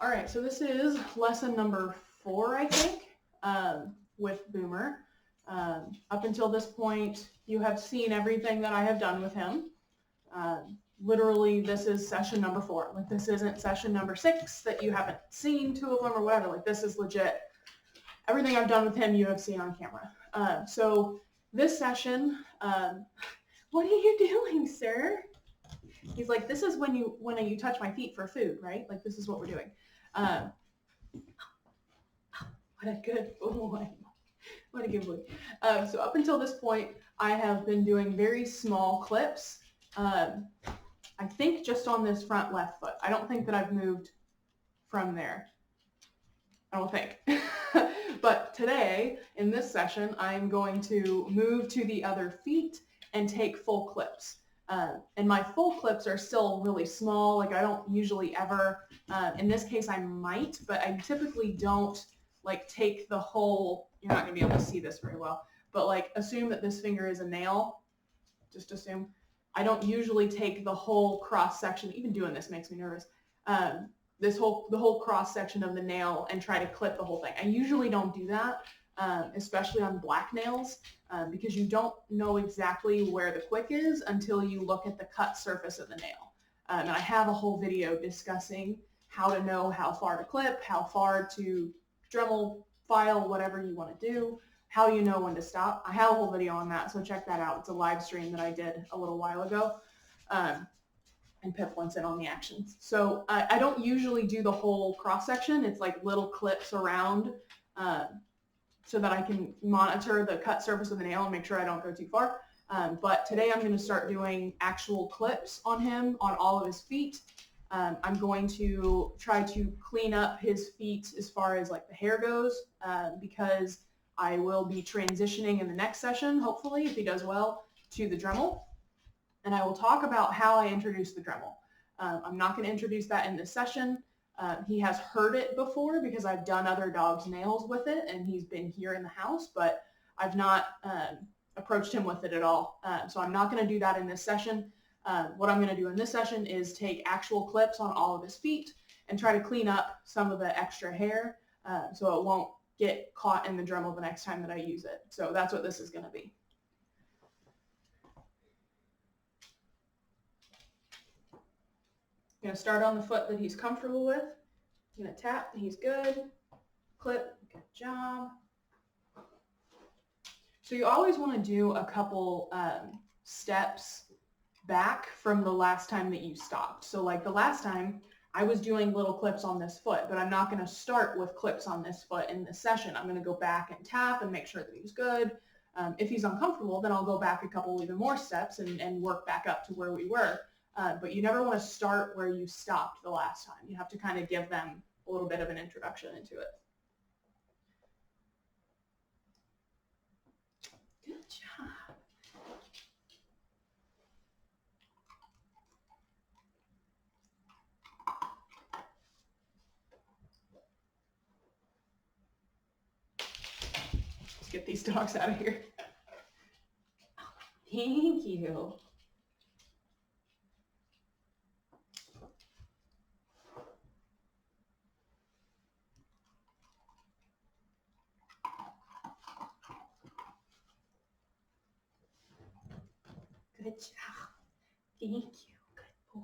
All right, so this is lesson number 4, I think, with Boomer. Up until this point, you have seen everything that I have done with him. Literally, this is session number 4. Like, this isn't session number 6 that you haven't seen 2 of them or whatever. Like, this is legit. Everything I've done with him, you have seen on camera. So this session, what are you doing, sir? He's like, this is when you touch my feet for food, right? Like, this is what we're doing. What a good boy. What a good boy. So up until this point, I have been doing very small clips. I think just on this front left foot. I don't think that I've moved from there. I don't think. But today, in this session, I'm going to move to the other feet and take full clips. And my full clips are still really small. Like, I don't usually ever, in this case I might, but I typically don't like take the whole, you're not gonna be able to see this very well, but like assume that this finger is a nail, just assume. I don't usually take the whole cross section, even doing this makes me nervous, the whole cross section of the nail and try to clip the whole thing. I usually don't do that, especially on black nails, because you don't know exactly where the quick is until you look at the cut surface of the nail. And I have a whole video discussing how to know how far to clip, how far to Dremel file, whatever you want to do, how you know when to stop. I have a whole video on that, so check that out. It's a live stream that I did a little while ago. And Pip wants in on the actions. So I don't usually do the whole cross section. It's like little clips around so that I can monitor the cut surface of the nail and make sure I don't go too far. But today I'm going to start doing actual clips on him, on all of his feet. I'm going to try to clean up his feet as far as like the hair goes, because I will be transitioning in the next session, hopefully, if he does well, to the Dremel. And I will talk about how I introduce the Dremel. I'm not going to introduce that in this session. He has heard it before because I've done other dogs' nails with it, and he's been here in the house, but I've not approached him with it at all. So I'm not going to do that in this session. What I'm going to do in this session is take actual clips on all of his feet and try to clean up some of the extra hair so it won't get caught in the Dremel the next time that I use it. So that's what this is going to be. I'm going to start on the foot that he's comfortable with. I'm going to tap, he's good. Clip, good job. So you always want to do a couple steps back from the last time that you stopped. So like the last time, I was doing little clips on this foot, but I'm not going to start with clips on this foot in this session. I'm going to go back and tap and make sure that he's good. If he's uncomfortable, then I'll go back a couple even more steps and work back up to where we were. But you never want to start where you stopped the last time. You have to kind of give them a little bit of an introduction into it. Good job. Let's get these dogs out of here. Thank you. Good job. Thank you. Good boy.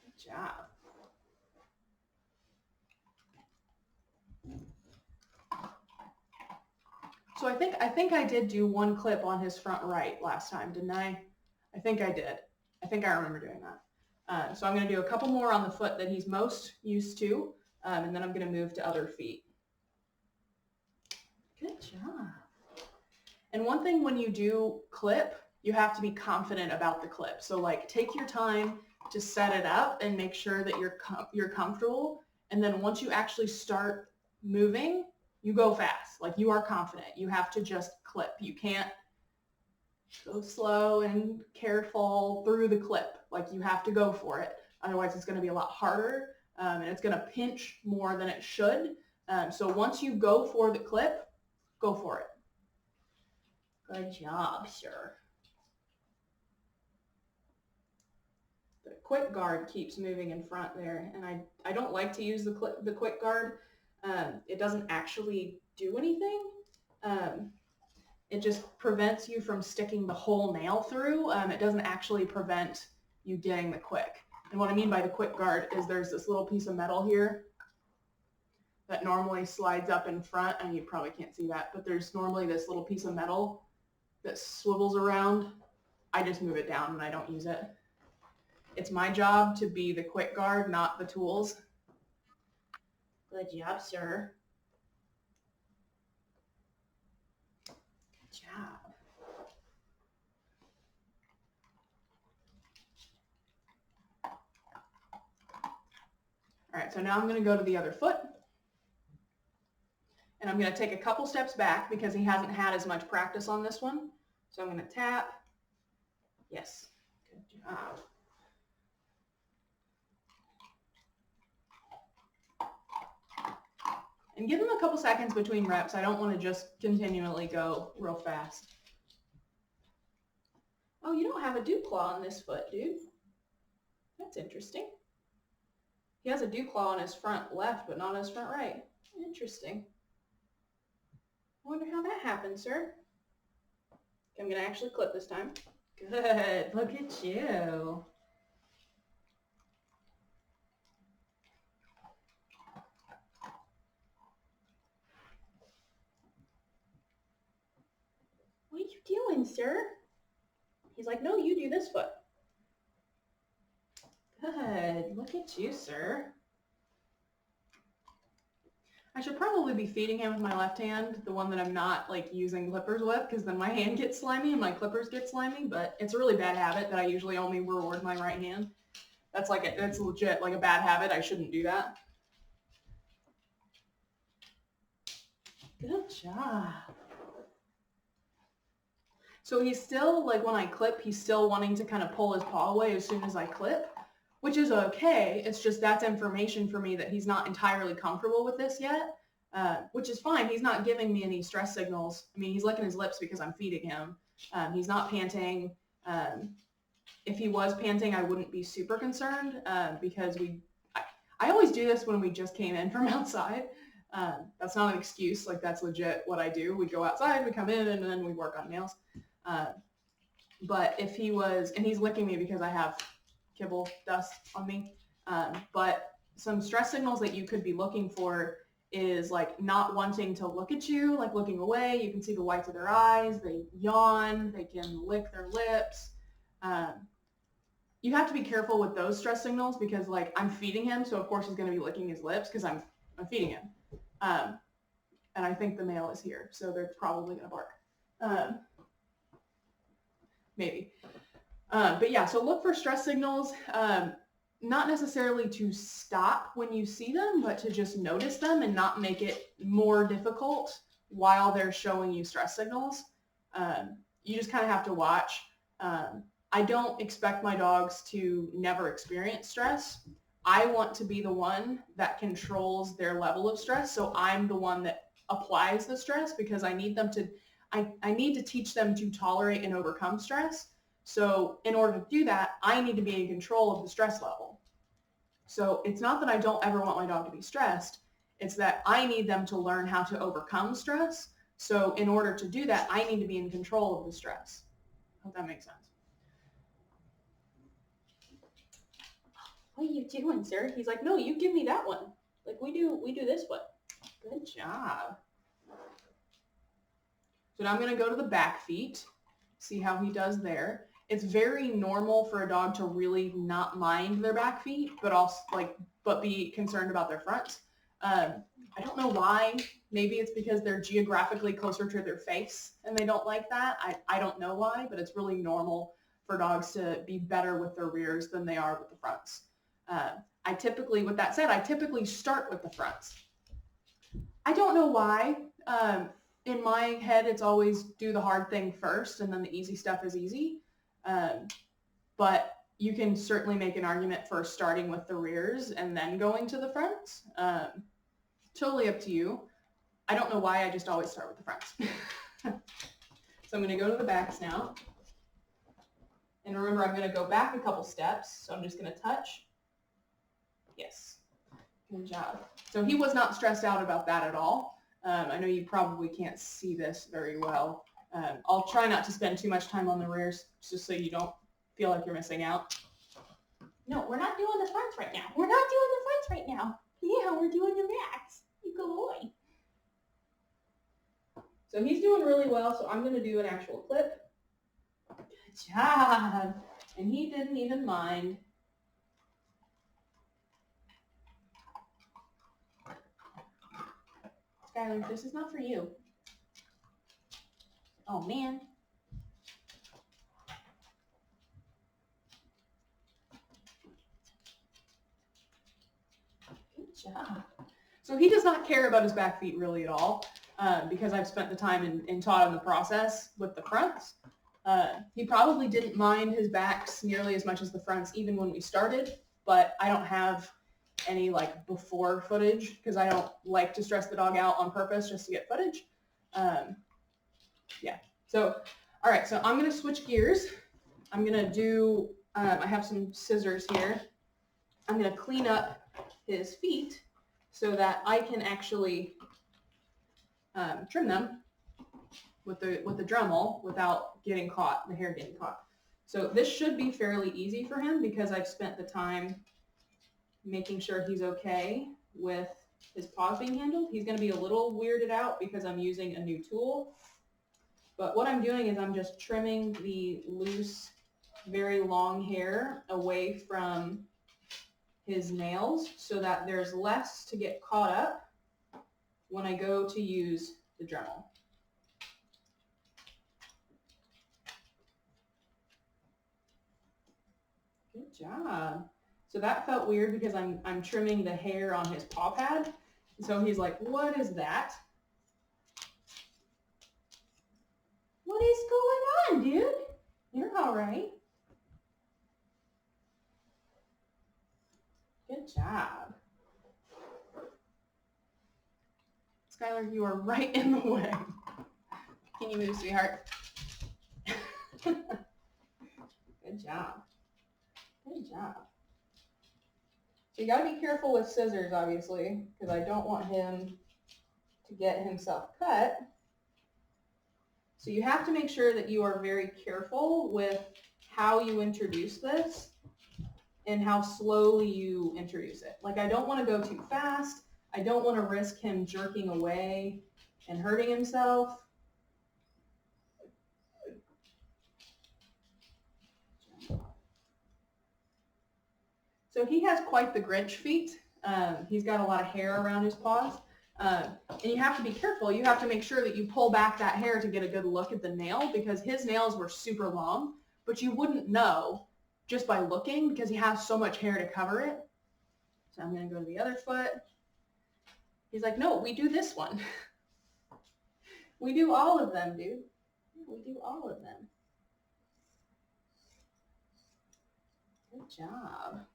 Good job. So I think I did do one clip on his front right last time, didn't I? I think I did. I think I remember doing that. So I'm going to do a couple more on the foot that he's most used to, and then I'm going to move to other feet. Good job. And one thing when you do clip, you have to be confident about the clip. So like take your time to set it up and make sure that you're comfortable. And then once you actually start moving, you go fast. Like you are confident. You have to just clip. You can't go slow and careful through the clip. Like you have to go for it. Otherwise it's going to be a lot harder and it's going to pinch more than it should. So once you go for the clip, go for it. Good job, sir. The quick guard keeps moving in front there, and I don't like to use the quick guard. It doesn't actually do anything. It just prevents you from sticking the whole nail through. It doesn't actually prevent you getting the quick. And what I mean by the quick guard is there's this little piece of metal here that normally slides up in front, and you probably can't see that, but there's normally this little piece of metal that swivels around. I just move it down and I don't use it. It's my job to be the quick guard, not the tools. Good job, sir. Good job. All right, so now I'm going to go to the other foot. And I'm going to take a couple steps back because he hasn't had as much practice on this one. So I'm going to tap. Yes, good job. And give him a couple seconds between reps. I don't want to just continually go real fast. Oh, you don't have a dew claw on this foot, dude. That's interesting. He has a dew claw on his front left, but not on his front right. Interesting. I wonder how that happened, sir. I'm going to actually clip this time. Good. Look at you. What are you doing, sir? He's like, no, you do this foot. Good. Look at you, sir. I should probably be feeding him with my left hand, the one that I'm not like using clippers with, because then my hand gets slimy and my clippers get slimy, but it's a really bad habit that I usually only reward my right hand. That's legit like a bad habit. I shouldn't do that. Good job. So he's still, like when I clip, he's still wanting to kind of pull his paw away as soon as I clip, which is okay. It's just that's information for me that he's not entirely comfortable with this yet, which is fine. He's not giving me any stress signals. I mean, he's licking his lips because I'm feeding him. He's not panting. If he was panting, I wouldn't be super concerned because I always do this when we just came in from outside. That's not an excuse. Like, that's legit what I do. We go outside, we come in, and then we work on nails. But if he was, and he's licking me because I have kibble dust on me, but some stress signals that you could be looking for is like not wanting to look at you, like looking away. You can see the whites of their eyes, they yawn, they can lick their lips. You have to be careful with those stress signals because like I'm feeding him, so of course he's going to be licking his lips because I'm feeding him. And I think the male is here, so they're probably going to bark. Maybe. But yeah, so look for stress signals, not necessarily to stop when you see them, but to just notice them and not make it more difficult while they're showing you stress signals. You just kind of have to watch. I don't expect my dogs to never experience stress. I want to be the one that controls their level of stress. So I'm the one that applies the stress because I need them to, I need to teach them to tolerate and overcome stress. So in order to do that, I need to be in control of the stress level. So it's not that I don't ever want my dog to be stressed. It's that I need them to learn how to overcome stress. So in order to do that, I need to be in control of the stress. I hope that makes sense. What are you doing, sir? He's like, no, you give me that one. Like we do this one. Good job. So now I'm going to go to the back feet, see how he does there. It's very normal for a dog to really not mind their back feet, but be concerned about their fronts. I don't know why. Maybe it's because they're geographically closer to their face and they don't like that. I don't know why, but it's really normal for dogs to be better with their rears than they are with the fronts. With that said, I typically start with the fronts. I don't know why. In my head, it's always do the hard thing first and then the easy stuff is easy. But you can certainly make an argument for starting with the rears and then going to the fronts. Totally up to you. I don't know why, I just always start with the fronts. So I'm going to go to the backs now. And remember, I'm going to go back a couple steps, so I'm just going to touch. Yes. Good job. So he was not stressed out about that at all. I know you probably can't see this very well. I'll try not to spend too much time on the rears, just so you don't feel like you're missing out. No, we're not doing the fronts right now. We're not doing the fronts right now. Yeah, we're doing the backs. You good boy. So he's doing really well, so I'm going to do an actual clip. Good job. And he didn't even mind. Skylar, this is not for you. Oh, man. Good job. So he does not care about his back feet really at all, because I've spent the time and taught him the process with the fronts. He probably didn't mind his backs nearly as much as the fronts even when we started, but I don't have any like before footage because I don't like to stress the dog out on purpose just to get footage. Yeah. So, all right. So I'm going to switch gears. I'm going to do, I have some scissors here. I'm going to clean up his feet so that I can actually trim them with the Dremel without getting caught, the hair getting caught. So this should be fairly easy for him because I've spent the time making sure he's okay with his paws being handled. He's going to be a little weirded out because I'm using a new tool. But what I'm doing is I'm just trimming the loose, very long hair away from his nails so that there's less to get caught up when I go to use the Dremel. Good job. So that felt weird because I'm trimming the hair on his paw pad. So he's like, what is that? What is going on, dude? You're all right. Good job. Skylar, you are right in the way. Can you move, sweetheart? Good job. Good job. So you got to be careful with scissors, obviously, because I don't want him to get himself cut. So you have to make sure that you are very careful with how you introduce this and how slowly you introduce it. Like I don't want to go too fast. I don't want to risk him jerking away and hurting himself. So he has quite the Grinch feet. He's got a lot of hair around his paws. And you have to be careful. You have to make sure that you pull back that hair to get a good look at the nail because his nails were super long, but you wouldn't know just by looking because he has so much hair to cover it. So I'm going to go to the other foot. He's like, no, we do this one. We do all of them, dude. We do all of them. Good job.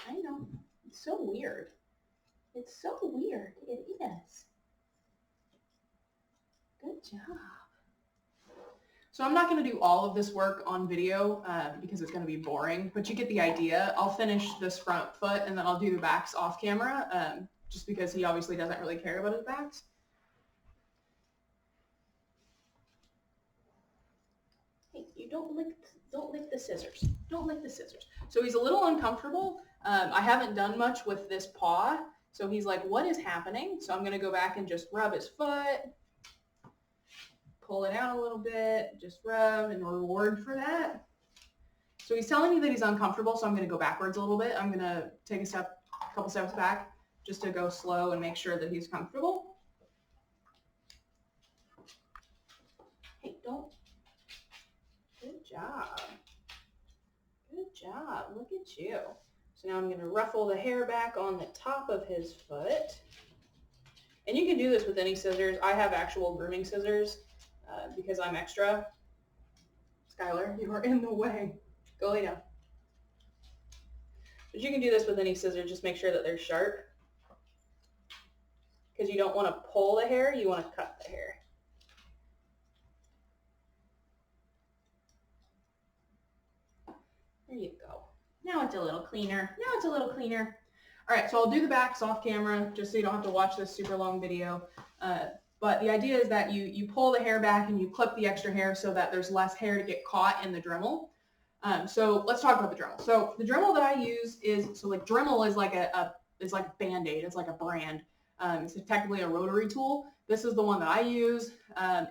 I know. It's so weird. It's so weird. It is. Good job. So I'm not going to do all of this work on video because it's going to be boring, but you get the idea. I'll finish this front foot and then I'll do the backs off camera just because he obviously doesn't really care about his backs. Hey, you don't lick the scissors. Don't lick the scissors. So he's a little uncomfortable. I haven't done much with this paw. So he's like, what is happening? So I'm going to go back and just rub his foot. Pull it out a little bit, just rub and reward for that. So he's telling me that he's uncomfortable, so I'm going to go backwards a little bit. I'm going to take a couple steps back just to go slow and make sure that he's comfortable. Hey, don't. Good job. Good job. Look at you. So now I'm going to ruffle the hair back on the top of his foot. And you can do this with any scissors. I have actual grooming scissors. Because I'm extra. Skylar, you are in the way. Go lay down. But you can do this with any scissors, just make sure that they're sharp. Because you don't want to pull the hair, you want to cut the hair. There you go. Now it's a little cleaner. Now it's a little cleaner. All right, so I'll do the backs off camera just so you don't have to watch this super long video. But the idea is that you pull the hair back and you clip the extra hair so that there's less hair to get caught in the Dremel. So let's talk about the Dremel. So the Dremel that I use is, so like Dremel is like it's like Band-Aid. It's like a brand. It's technically a rotary tool. This is the one that I use.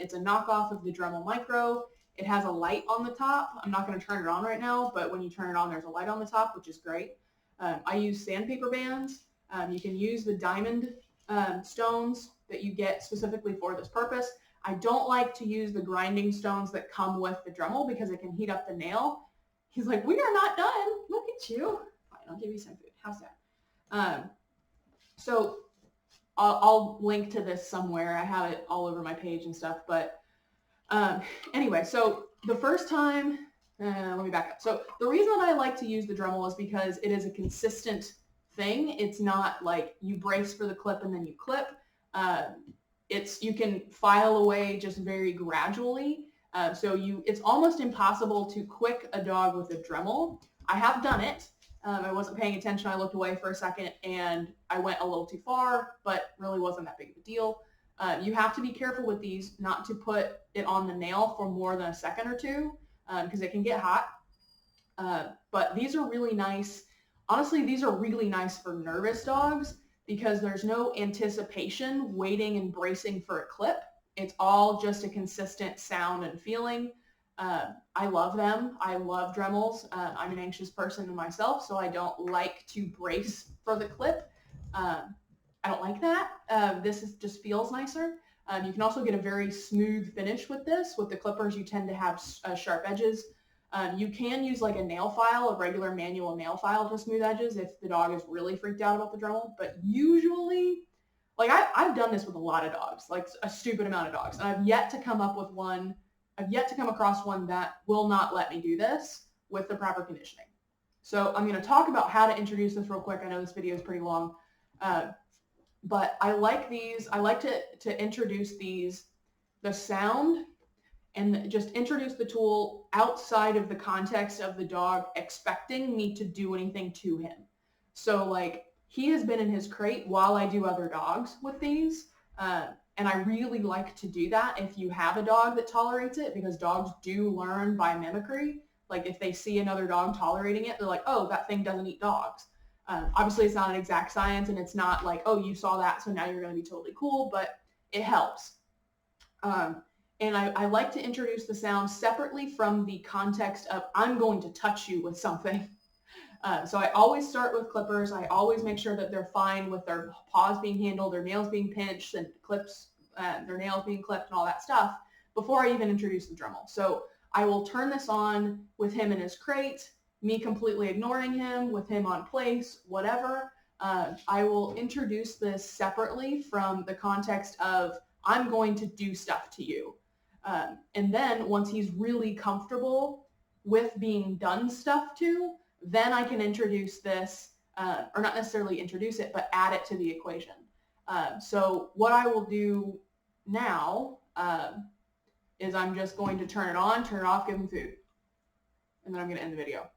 It's a knockoff of the Dremel Micro. It has a light on the top. I'm not going to turn it on right now, but when you turn it on, there's a light on the top, which is great. I use sandpaper bands. You can use the diamond stones that you get specifically for this purpose. I don't like to use the grinding stones that come with the Dremel because it can heat up the nail. He's like, we are not done. Look at you. Fine, I'll give you some food. How's that? So I'll link to this somewhere. I have it all over my page and stuff. But anyway, so the first time, let me back up. So the reason that I like to use the Dremel is because it is a consistent thing. It's not like you brace for the clip and then you clip. You can file away just very gradually. It's almost impossible to quick a dog with a Dremel. I have done it. I wasn't paying attention. I looked away for a second and I went a little too far, but really wasn't that big of a deal. You have to be careful with these not to put it on the nail for more than a second or two because it can get hot. But these are really nice. Honestly, these are really nice for nervous dogs because there's no anticipation, waiting and bracing for a clip. It's all just a consistent sound and feeling. I love them. I love Dremels. I'm an anxious person myself, so I don't like to brace for the clip. I don't like that. Just feels nicer. You can also get a very smooth finish with this. With the clippers, you tend to have sharp edges. You can use like a nail file, a regular manual nail file to smooth edges if the dog is really freaked out about the Dremel. But usually, like I've done this with a lot of dogs, like a stupid amount of dogs. And I've yet to come across one that will not let me do this with the proper conditioning. So I'm going to talk about how to introduce this real quick. I know this video is pretty long, but I like these. I like to introduce these, the sound, and just introduce the tool outside of the context of the dog expecting me to do anything to him. So like he has been in his crate while I do other dogs with these. And I really like to do that if you have a dog that tolerates it, because dogs do learn by mimicry. Like if they see another dog tolerating it, they're like, oh, that thing doesn't eat dogs. Obviously it's not an exact science and it's not like, oh, you saw that, so now you're going to be totally cool, but it helps. And I like to introduce the sound separately from the context of I'm going to touch you with something. So I always start with clippers. I always make sure that they're fine with their paws being handled, their nails being pinched, and their nails being clipped and all that stuff before I even introduce the Dremel. So I will turn this on with him in his crate, me completely ignoring him, with him on place, whatever. I will introduce this separately from the context of I'm going to do stuff to you. And then once he's really comfortable with being done stuff to, then I can introduce this, or not necessarily introduce it, but add it to the equation. So what I will do now is I'm just going to turn it on, turn it off, give him food. And then I'm going to end the video.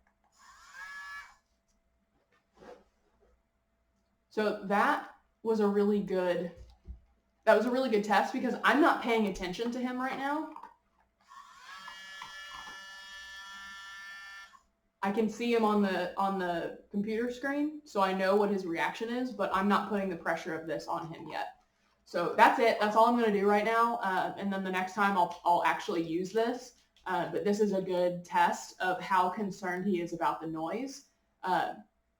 So that was a really good test because I'm not paying attention to him right now. I can see him on the computer screen, so I know what his reaction is, but I'm not putting the pressure of this on him yet. So that's it. That's all I'm going to do right now. And then the next time I'll actually use this. But this is a good test of how concerned he is about the noise.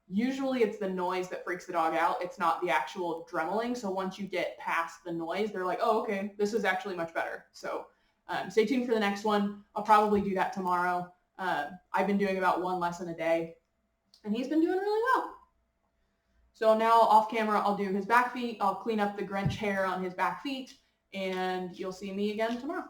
Usually it's the noise that freaks the dog out. It's not the actual dremeling. So once you get past the noise, they're like, oh, okay, this is actually much better. So stay tuned for the next one. I'll probably do that tomorrow. I've been doing about one lesson a day, and he's been doing really well. So now off camera, I'll do his back feet. I'll clean up the Grinch hair on his back feet, and you'll see me again tomorrow.